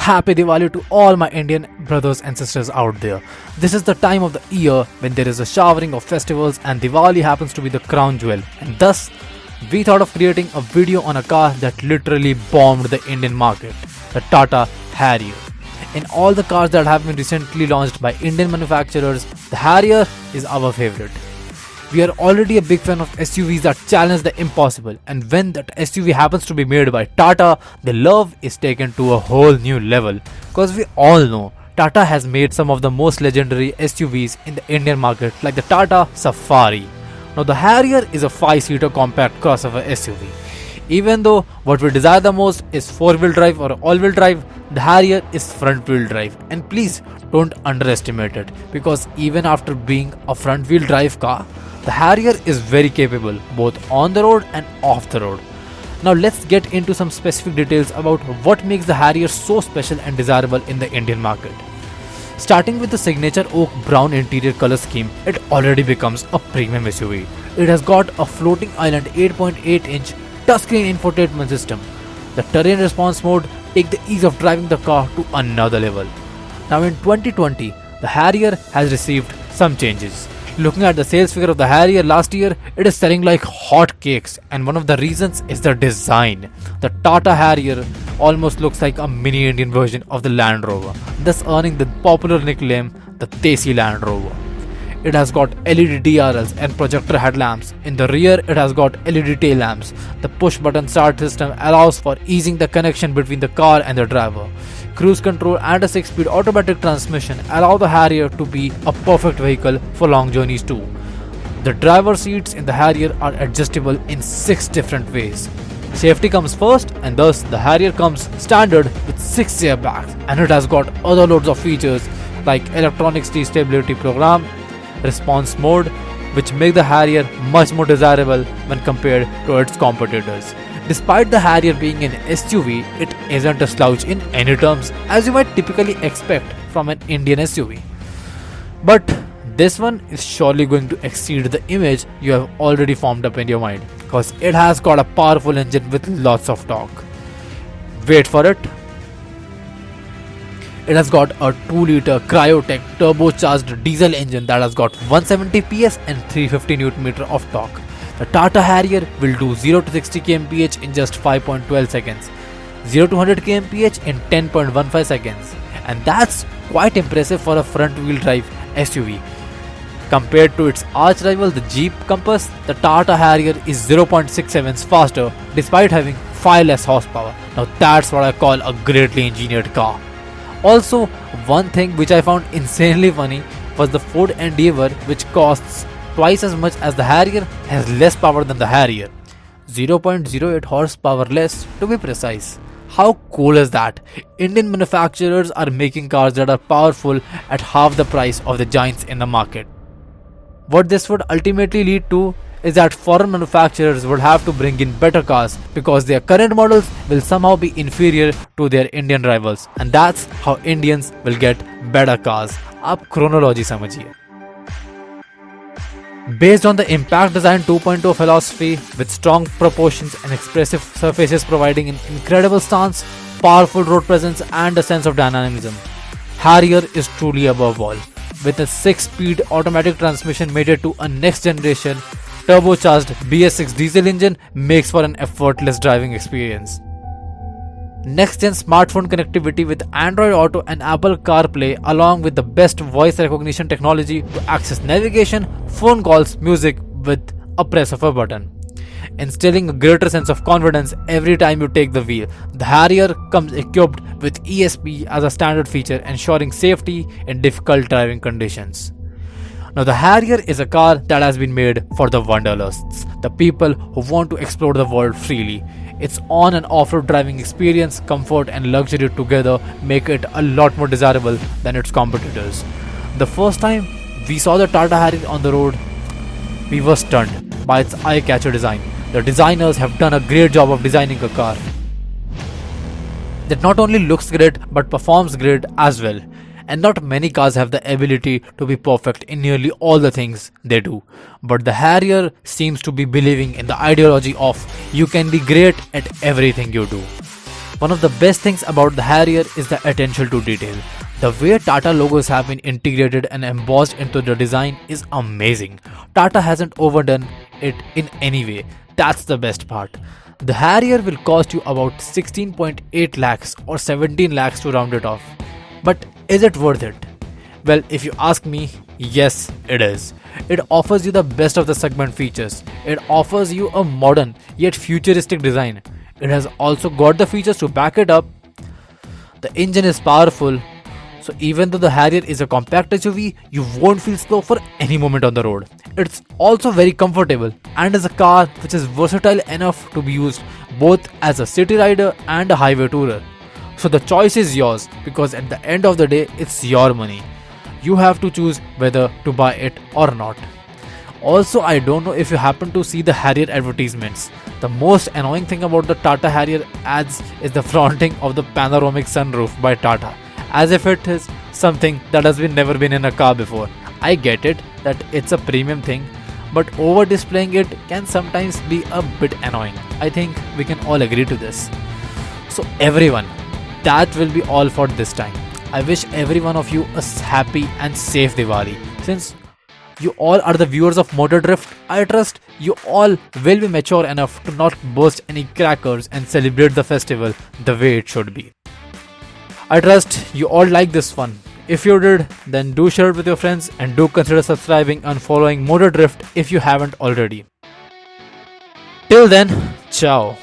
Happy Diwali to all my Indian brothers and sisters out there. This is the time of the year when there is a showering of festivals and Diwali happens to be the crown jewel. And thus, we thought of creating a video on a car that literally bombed the Indian market, the Tata Harrier. In all the cars that have been recently launched by Indian manufacturers, the Harrier is our favorite. We are already a big fan of SUVs that challenge the impossible, and when that SUV happens to be made by Tata, the love is taken to a whole new level. Because we all know Tata has made some of the most legendary SUVs in the Indian market, like the Tata Safari. Now, the Harrier is a 5-seater compact crossover SUV. Even though what we desire the most is 4-wheel drive or all-wheel drive, the Harrier is front-wheel drive. And please don't underestimate it, because even after being a front-wheel drive car, the Harrier is very capable both on the road and off the road. Now let's get into some specific details about what makes the Harrier so special and desirable in the Indian market. Starting with the signature oak brown interior color scheme, it already becomes a premium SUV. It has got a floating island 8.8-inch touchscreen infotainment system. The terrain response mode take the ease of driving the car to another level. Now in 2020, the Harrier has received some changes. Looking at the sales figure of the Harrier last year, it is selling like hotcakes, and one of the reasons is the design. The Tata Harrier almost looks like a mini Indian version of the Land Rover, thus earning the popular nickname the Desi Land Rover. It has got LED DRLs and projector headlamps. In the rear, it has got LED tail lamps. The push button start system allows for easing the connection between the car and the driver. Cruise control and a 6-speed automatic transmission allow the Harrier to be a perfect vehicle for long journeys too. The driver seats in the Harrier are adjustable in 6 different ways. Safety comes first, and thus the Harrier comes standard with 6 airbags, and it has got other loads of features like electronic seat stability program, response mode, which make the Harrier much more desirable when compared to its competitors. Despite the Harrier being an SUV, it isn't a slouch in any terms, as you might typically expect from an Indian SUV. But this one is surely going to exceed the image you have already formed up in your mind, because it has got a powerful engine with lots of torque. Wait for it. It has got a 2-liter Cryotech turbocharged diesel engine that has got 170 PS and 350 Nm of torque. The Tata Harrier will do 0 to 60 kmph in just 5.12 seconds, 0 to 100 kmph in 10.15 seconds, and that's quite impressive for a front-wheel drive SUV. Compared to its arch rival, the Jeep Compass, the Tata Harrier is 0.67 faster despite having 5 less horsepower. Now that's what I call a greatly engineered car. Also, one thing which I found insanely funny was the Ford Endeavour, which costs twice as much as the Harrier, has less power than the Harrier. 0.08 horsepower less to be precise. How cool is that? Indian manufacturers are making cars that are powerful at half the price of the giants in the market. What this would ultimately lead to is that foreign manufacturers would have to bring in better cars because their current models will somehow be inferior to their Indian rivals, and that's how Indians will get better cars. आप chronology समझिए. Based on the Impact Design 2.0 philosophy, with strong proportions and expressive surfaces providing an incredible stance, powerful road presence and a sense of dynamism, Harrier is truly above all. With a 6-speed automatic transmission mated to a next-generation turbocharged BS6 diesel engine makes for an effortless driving experience. Next-gen smartphone connectivity with Android Auto and Apple CarPlay, along with the best voice recognition technology to access navigation, phone calls, music with a press of a button, instilling a greater sense of confidence every time you take the wheel. The Harrier comes equipped with ESP as a standard feature, ensuring safety in difficult driving conditions. Now, the Harrier is a car that has been made for the wanderlusts, the people who want to explore the world freely. Its on and off-road driving experience, comfort and luxury together make it a lot more desirable than its competitors. The first time we saw the Tata Harrier on the road, we were stunned by its eye-catcher design. The designers have done a great job of designing a car that not only looks great but performs great as well. And not many cars have the ability to be perfect in nearly all the things they do. But the Harrier seems to be believing in the ideology of you can be great at everything you do. One of the best things about the Harrier is the attention to detail. The way Tata logos have been integrated and embossed into the design is amazing. Tata hasn't overdone it in any way. That's the best part. The Harrier will cost you about 16.8 lakhs or 17 lakhs to round it off. But is it worth it? Well, if you ask me, yes, it is. It offers you the best of the segment features. It offers you a modern yet futuristic design. It has also got the features to back it up. The engine is powerful, so even though the Harrier is a compact SUV, you won't feel slow for any moment on the road. It's also very comfortable and is a car which is versatile enough to be used both as a city rider and a highway tourer. So the choice is yours because at the end of the day, it's your money. You have to choose whether to buy it or not. Also, I don't know if you happen to see the Harrier advertisements. The most annoying thing about the Tata Harrier ads is the flaunting of the panoramic sunroof by Tata, as if it is something that has never been in a car before. I get it that it's a premium thing, but over displaying it can sometimes be a bit annoying. I think we can all agree to this. So everyone, that will be all for this time. I wish every one of you a happy and safe Diwali. Since you all are the viewers of Motor Drift, I trust you all will be mature enough to not burst any crackers and celebrate the festival the way it should be. I trust you all like this one. If you did, then do share it with your friends and do consider subscribing and following Motor Drift if you haven't already. Till then, ciao.